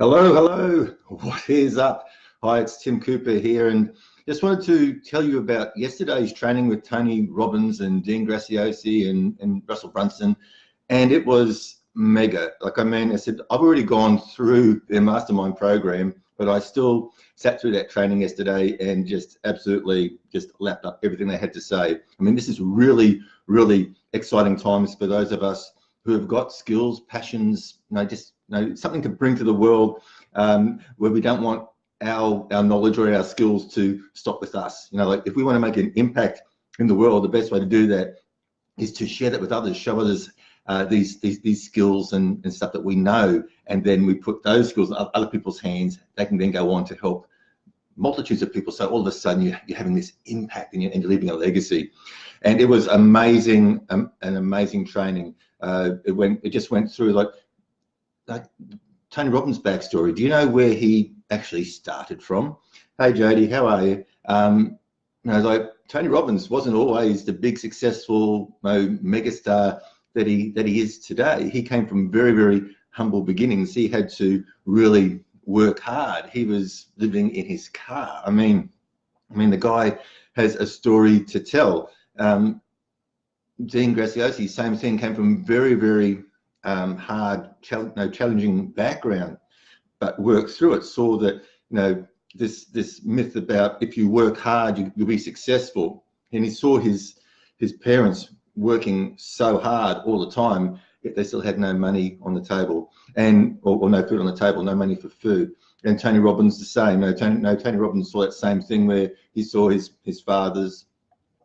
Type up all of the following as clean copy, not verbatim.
Hello, hello. What is up? Hi, it's Tim Cooper here, and just wanted to tell you about yesterday's training with Tony Robbins and Dean Graziosi and Russell Brunson, and it was mega. I said, I've already gone through their mastermind program, but I still sat through that training yesterday and just absolutely just lapped up everything they had to say. I mean, this is really, really exciting times for those of us who have got skills, passions, something to bring to the world, where we don't want our knowledge or our skills to stop with us. Like if we want to make an impact in the world, the best way to do that is to share that with others, show others these skills and stuff that we know, and then we put those skills in other people's hands. They can then go on to help multitudes of people. So all of a sudden you're having this impact and you're leaving a legacy. And it was amazing, an amazing training. It just went through like Tony Robbins' backstory. Do you know where he actually started from? Hey Jody, how are you? Like Tony Robbins wasn't always the big successful megastar that he is today. He came from very, very humble beginnings. He had to really work hard. He was living in his car. I mean the guy has a story to tell. Dean Graziosi, same thing, came from very, very hard, challenging background, but worked through it. Saw that this myth about if you work hard you'll be successful, and he saw his parents working so hard all the time, yet they still had no money on the table, or no food on the table, no money for food. And Tony Robbins the same. Tony Robbins saw that same thing, where he saw his father's,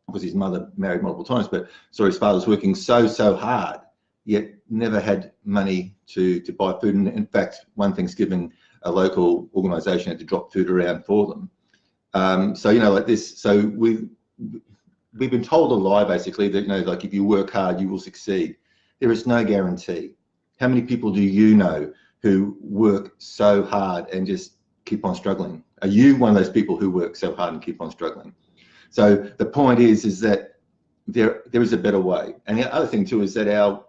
because his mother married multiple times, but saw his father's working so hard, yet never had money to buy food. And in fact, one Thanksgiving, a local organisation had to drop food around for them. So like this. So we've been told a lie, basically, that like if you work hard you will succeed. There is no guarantee. How many people do you know who work so hard and just keep on struggling? Are you one of those people who work so hard and keep on struggling? So the point is that there is a better way. And the other thing too is that our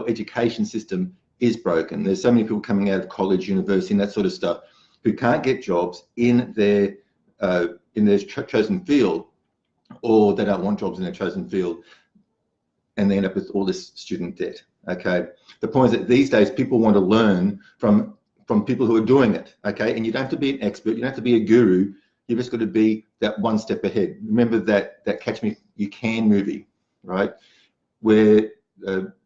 education system is broken. There's so many people coming out of college, university, and that sort of stuff who can't get jobs in their chosen field, or they don't want jobs in their chosen field, and they end up with all this student debt. Okay. The point is that these days people want to learn from people who are doing it. Okay. And you don't have to be an expert. You don't have to be a guru. You've just got to be that one step ahead. Remember that Catch Me If You Can movie, right? Where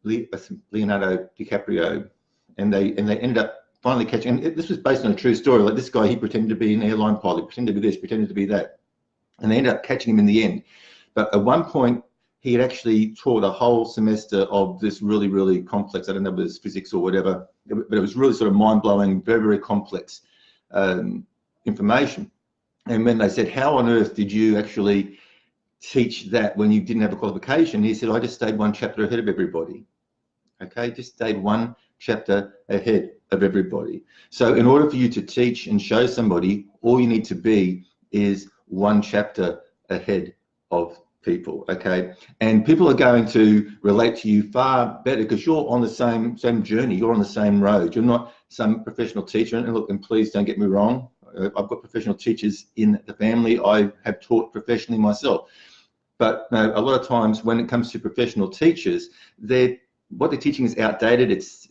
Leonardo DiCaprio, and they ended up finally catching. And this was based on a true story. Like this guy, he pretended to be an airline pilot, pretended to be this, pretended to be that, and they ended up catching him in the end. But at one point, he had actually taught a whole semester of this really, really complex. I don't know if it was physics or whatever, but it was really sort of mind-blowing, very, very complex information. And when they said, how on earth did you actually teach that when you didn't have a qualification? He said, I just stayed one chapter ahead of everybody. Okay, just stayed one chapter ahead of everybody. So in order for you to teach and show somebody, all you need to be is one chapter ahead of people. Okay, and people are going to relate to you far better because you're on the same journey, you're on the same road. You're not some professional teacher. And look, and please don't get me wrong, I've got professional teachers in the family. I have taught professionally myself. But a lot of times when it comes to professional teachers, what they're teaching is outdated. It's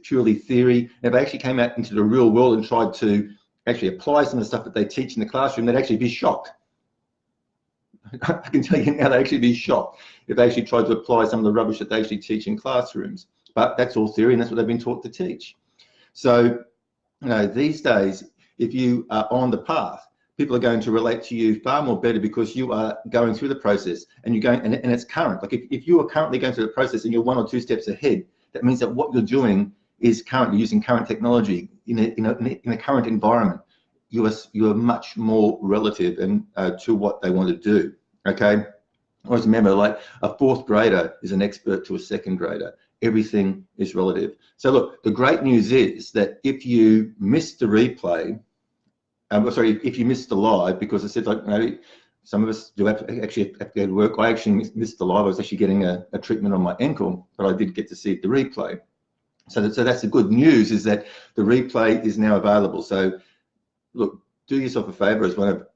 purely theory. If they actually came out into the real world and tried to actually apply some of the stuff that they teach in the classroom, they'd actually be shocked. I can tell you now, they'd actually be shocked if they actually tried to apply some of the rubbish that they actually teach in classrooms. But that's all theory, and that's what they've been taught to teach. So, these days, if you are on the path, people are going to relate to you far more better because you are going through the process and you're going, and it's current. Like if you are currently going through the process and you're 1 or 2 steps ahead, that means that what you're doing is current. You're using current technology in a current environment. You are much more relative and to what they want to do. Okay. Always remember, like a 4th grader is an expert to a 2nd grader. Everything is relative. So look, the great news is that if you missed the replay, if you missed the live, because I said, like, some of us do actually have to go to work. I actually missed the live. I was actually getting a treatment on my ankle, but I did get to see the replay. So that's the good news, is that the replay is now available. So look, do yourself a favor, as one of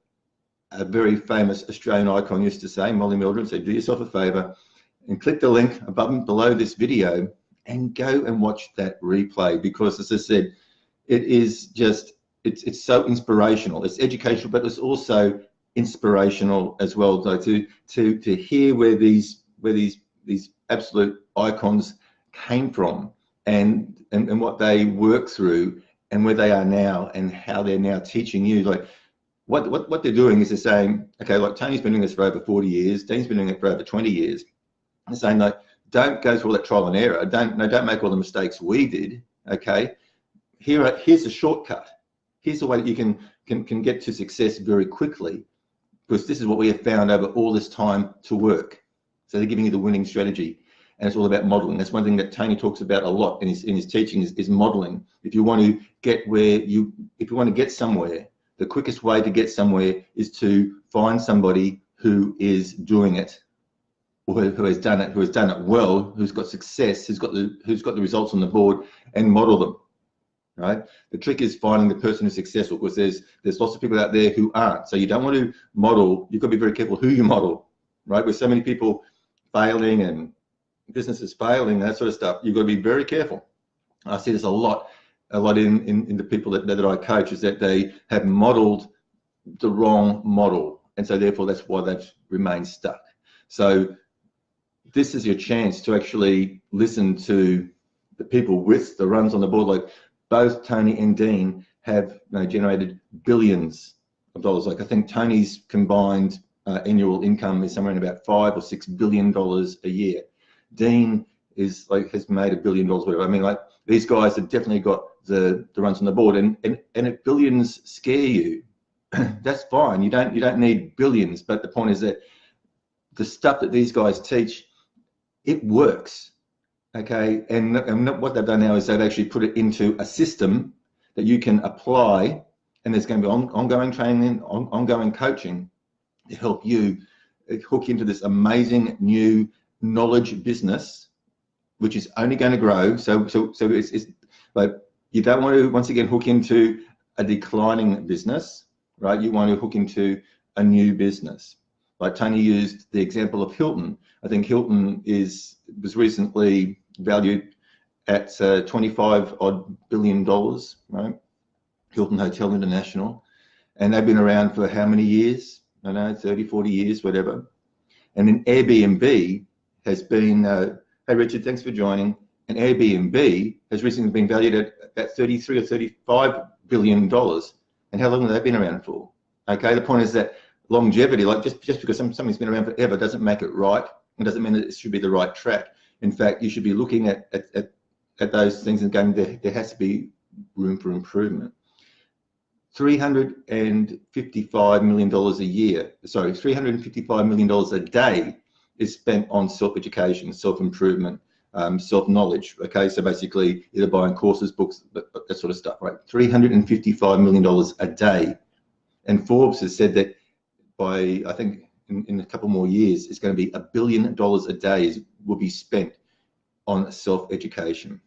a very famous Australian icon used to say, Molly Meldrum said, do yourself a favor and click the link above below this video and go and watch that replay, because as I said, it is just, it's so inspirational. It's educational, but it's also inspirational as well. So to hear where these absolute icons came from, and what they work through, and where they are now, and how they're now teaching you. Like what they're doing is they're saying, okay, like Tony's been doing this for over 40 years, Dean's been doing it for over 20 years. They're saying, like, don't go through all that trial and error. Don't make all the mistakes we did. Okay, here's a shortcut. Here's the way that you can get to success very quickly, because this is what we have found over all this time to work. So they're giving you the winning strategy. And it's all about modeling. That's one thing that Tony talks about a lot in his teaching is modeling. If you want to get if you want to get somewhere, the quickest way to get somewhere is to find somebody who is doing it, or who has done it well, who's got success, who's got the results on the board, and model them. Right? The trick is finding the person who's successful, because there's lots of people out there who aren't. So you don't want to model. You've got to be very careful who you model. Right? With so many people failing and businesses failing, that sort of stuff, you've got to be very careful. I see this a lot in the people that I coach, is that they have modeled the wrong model, and so therefore that's why they've remained stuck. So this is your chance to actually listen to the people with the runs on the board. Like both Tony and Dean have generated billions of dollars. Like I think Tony's combined annual income is somewhere in about $5 or $6 billion a year. Dean has made $1 billion, whatever. I mean, like, these guys have definitely got the runs on the board, and if billions scare you, that's fine. You don't need billions. But the point is that the stuff that these guys teach, it works. Okay, and what they've done now is they've actually put it into a system that you can apply, and there's going to be ongoing training, ongoing coaching to help you hook into this amazing new knowledge business, which is only going to grow. So it's like, you don't want to once again hook into a declining business, right? You want to hook into a new business. Like Tony used the example of Hilton. I think Hilton was recently valued at 25 odd billion dollars, right? Hilton Hotel International, and they've been around for how many years? I don't know, 30, 40 years, whatever. And then Airbnb has been, hey Richard, thanks for joining. And Airbnb has recently been valued at about 33 or 35 billion dollars. And how long have they been around for? Okay, the point is that longevity, like just because something's been around forever doesn't make it right. It doesn't mean that it should be the right track. In fact, you should be looking at those things and going, there has to be room for improvement. $355 million a year, sorry, $355 million a day is spent on self-education, self-improvement, self-knowledge. Okay, so basically either buying courses, books, that sort of stuff, right? $355 million a day. And Forbes has said that by, I think, in a couple more years, it's going to be $1 billion a day will be spent on self-education.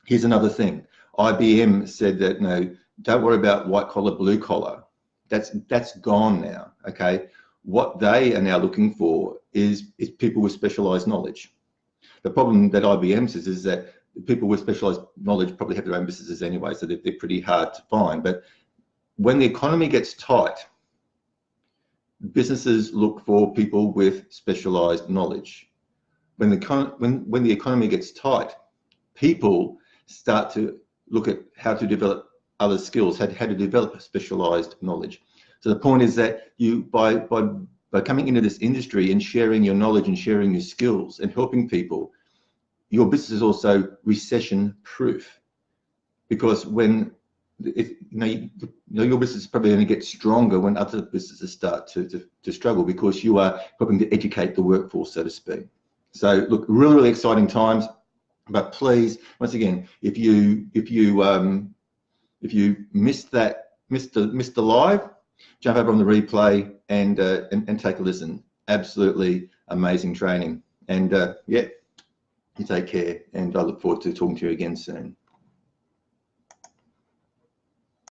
Here's another thing. IBM said that, no, don't worry about white collar, blue collar. That's gone now. Okay, what they are now looking for is people with specialized knowledge. The problem that IBM says is that people with specialized knowledge probably have their own businesses anyway, so they're pretty hard to find. But when the economy gets tight, businesses look for people with specialized knowledge. When the economy gets tight, people start to look at how to develop other skills, how to develop specialized knowledge. So the point is that you, by coming into this industry and sharing your knowledge and sharing your skills and helping people, your business is also recession proof. Because when your business is probably going to get stronger when other businesses start to struggle, because you are helping to educate the workforce, so to speak. So look, really, really exciting times. But please, once again, if you missed the live, jump over on the replay and take a listen. Absolutely amazing training. And yeah, You take care, and I look forward to talking to you again soon.